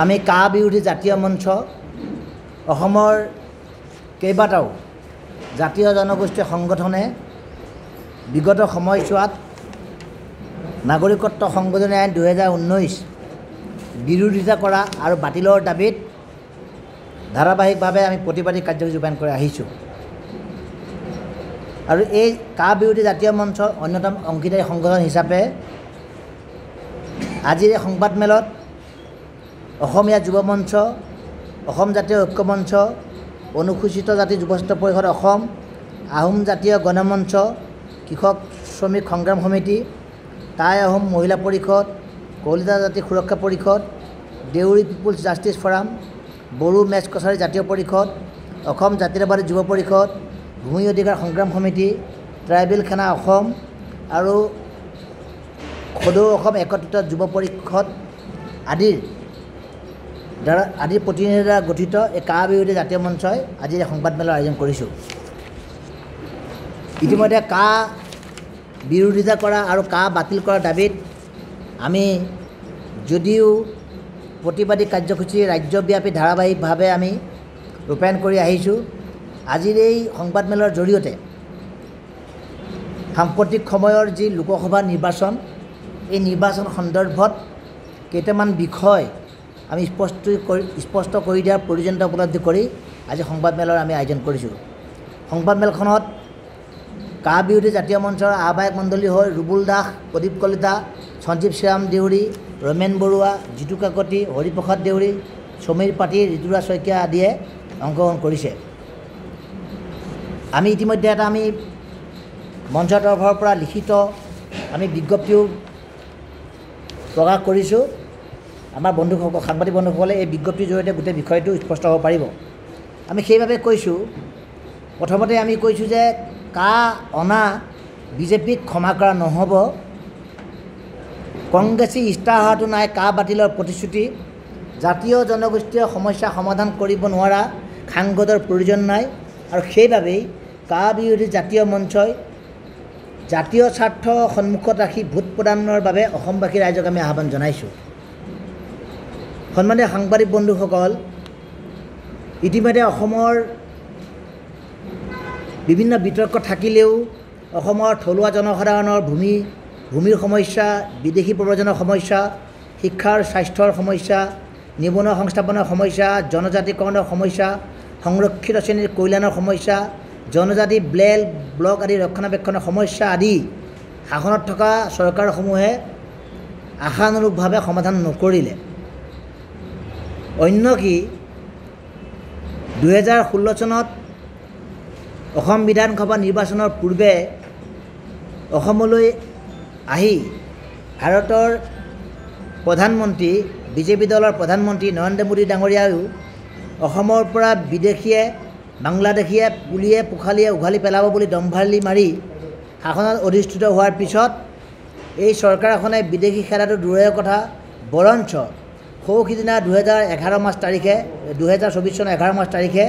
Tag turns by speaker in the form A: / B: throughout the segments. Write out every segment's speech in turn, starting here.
A: আমি কা বিৰোধী জাতীয় মঞ্চ অসমৰ কেইবাটাও জাতীয় জনগোষ্ঠীয় সংগঠনে বিগত সময়ছোৱাত নাগৰিকত্ব সংশোধনী আইন 2019 বিৰোধিতা কৰা আৰু বাতিলৰ দাবীত ধাৰাবাহিকভাৱে আমি প্ৰতিবাদী কাৰ্যসূচী ৰূপায়ণ কৰি আহিছোঁ। আৰু এই কা বিৰোধী জাতীয় মঞ্চৰ অন্যতম অংশীদাৰী সংগঠন হিচাপে আজিৰ এই সংবাদমেলত অসমীয়া যুৱ মঞ্চ, অসম জাতীয় ঐক্য মঞ্চ, অনুসূচিত জাতি যুৱস্বাস্থ্য পৰিষদ অসম, আহোম জাতীয় গণমঞ্চ, কৃষক শ্ৰমিক সংগ্ৰাম সমিতি, টাই আহোম মহিলা পৰিষদ, কলিতা জাতি সুৰক্ষা পৰিষদ, Deori peoples justice forum, Bodo Mech Kachari জাতীয় পৰিষদ, অসম জাতীয়তাবাদী যুৱ পৰিষদ, ভূমি অধিকাৰ সংগ্ৰাম সমিতি, ট্ৰাইবেল সেনা অসম আৰু সদৌ অসম একত্ৰিত যুৱ পৰিষদ আদিৰ প্ৰতিনিধিৰ দ্বাৰা গঠিত এই কা বিৰোধী জাতীয় মঞ্চই আজি এই সংবাদমেলৰ আয়োজন কৰিছোঁ। ইতিমধ্যে কা বিৰোধিতা কৰা আৰু কা বাতিল কৰাৰ দাবীত আমি যদিও প্ৰতিবাদী কাৰ্যসূচী ৰাজ্যব্যাপী ধাৰাবাহিকভাৱে আমি ৰূপায়ণ কৰি আহিছোঁ, আজিৰ এই সংবাদমেলৰ জৰিয়তে সাম্প্ৰতিক সময়ৰ যি লোকসভা নিৰ্বাচন, এই নিৰ্বাচন সন্দৰ্ভত কেইটামান বিষয় আমি স্পষ্ট কৰি দিয়াৰ প্ৰয়োজনীয়তা উপলব্ধি কৰি আজি সংবাদমেলৰ আমি আয়োজন কৰিছোঁ। সংবাদমেলখনত কা বিৰোধী জাতীয় মঞ্চৰ আহ্বায়ক মণ্ডলী হৈ ৰুবুল দাস, প্ৰদীপ কলিতা, সঞ্জীৱ শ্ৰীৰাম দেউৰী, ৰমেন বৰুৱা, জিতু কাকতি, হৰিপ্ৰসাদ দেউৰী, সমীৰ পাতি, ঋতুৰাজ শইকীয়া আদিয়ে অংশগ্ৰহণ কৰিছে। আমি ইতিমধ্যে এটা আমি মঞ্চৰ তৰফৰ পৰা লিখিত আমি বিজ্ঞপ্তিও প্ৰকাশ কৰিছোঁ। আমাৰ বন্ধুসকল, সাংবাদিক বন্ধুসকলে এই বিজ্ঞপ্তিৰ জৰিয়তে গোটেই বিষয়টো স্পষ্ট হ'ব পাৰিব। আমি সেইবাবে কৈছোঁ, প্ৰথমতে আমি কৈছোঁ যে কা অনা বিজেপিক ক্ষমা কৰা নহ'ব। কংগ্ৰেছী ইস্তাহাৰতো নাই কা বাতিলৰ প্ৰতিশ্ৰুতি। জাতীয় জনগোষ্ঠীয় সমস্যা সমাধান কৰিব নোৱাৰা সাংসদৰ প্ৰয়োজন নাই। আৰু সেইবাবেই কা বিৰোধী জাতীয় মঞ্চই জাতীয় স্বাৰ্থ সন্মুখত ৰাখি ভোট প্ৰদানৰ বাবে অসমবাসী ৰাইজক আমি আহ্বান জনাইছোঁ। সন্মানীয় সাংবাদিক বন্ধুসকল, ইতিমধ্যে অসমৰ বিভিন্ন বিতৰ্ক থাকিলেও অসমৰ থলুৱা জনসাধাৰণৰ ভূমিৰ সমস্যা, বিদেশী প্ৰব্ৰজনৰ সমস্যা, শিক্ষাৰ স্বাস্থ্যৰ সমস্যা, নিবনুৱা সংস্থাপনৰ সমস্যা, জনজাতিকৰণৰ সমস্যা, সংৰক্ষিত শ্ৰেণীৰ কল্যাণৰ সমস্যা, জনজাতি ব্লক আদি ৰক্ষণাবেক্ষণৰ সমস্যা আদি শাসনত থকা চৰকাৰসমূহে আশানুৰূপভাৱে সমাধান নকৰিলে। অন্য কি 2016 চনত অসম বিধানসভা নিৰ্বাচনৰ পূৰ্বে অসমলৈ আহি ভাৰতৰ প্ৰধানমন্ত্ৰী, বিজেপি দলৰ প্ৰধানমন্ত্ৰী নৰেন্দ্ৰ মোদী ডাঙৰীয়ায়ো অসমৰ পৰা বিদেশীয়ে, বাংলাদেশীয়ে পুলিয়ে পোখালিয়ে উঘালি পেলাব বুলি দম্ভালি মাৰি শাসনত অধিষ্ঠিত হোৱাৰ পিছত এই চৰকাৰখনে বিদেশী খেদাটো দূৰৰে কথা, বৰঞ্চ সৌসিদিনা 2024 মাৰ্চ তাৰিখে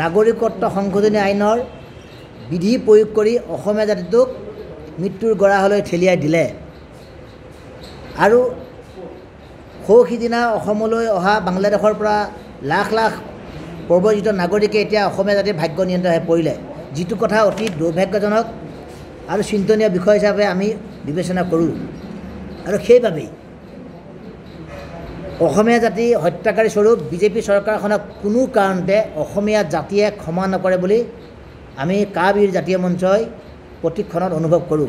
A: নাগৰিকত্ব সংশোধনী আইনৰ বিধি প্ৰয়োগ কৰি অসমীয়া জাতিটোক মৃত্যুৰ গৰাহলৈ ঠেলিয়াই দিলে। আৰু সৌসিদিনা অসমলৈ অহা বাংলাদেশৰ পৰা লাখ লাখ প্ৰব্ৰজিত নাগৰিকে এতিয়া অসমীয়া জাতিৰ ভাগ্য নিয়ন্ত্ৰণ হৈ পৰিলে, যিটো কথা অতি দুৰ্ভাগ্যজনক আৰু চিন্তনীয় বিষয় হিচাপে আমি বিবেচনা কৰোঁ। আৰু সেইবাবেই অসমীয়া জাতি হত্যাকাৰী স্বৰূপ বিজেপি চৰকাৰখনক কোনো কাৰণতে অসমীয়া জাতিয়ে ক্ষমা নকৰে বুলি আমি কা বিৰোধী জাতীয় মঞ্চই প্ৰতিক্ষণত অনুভৱ কৰোঁ।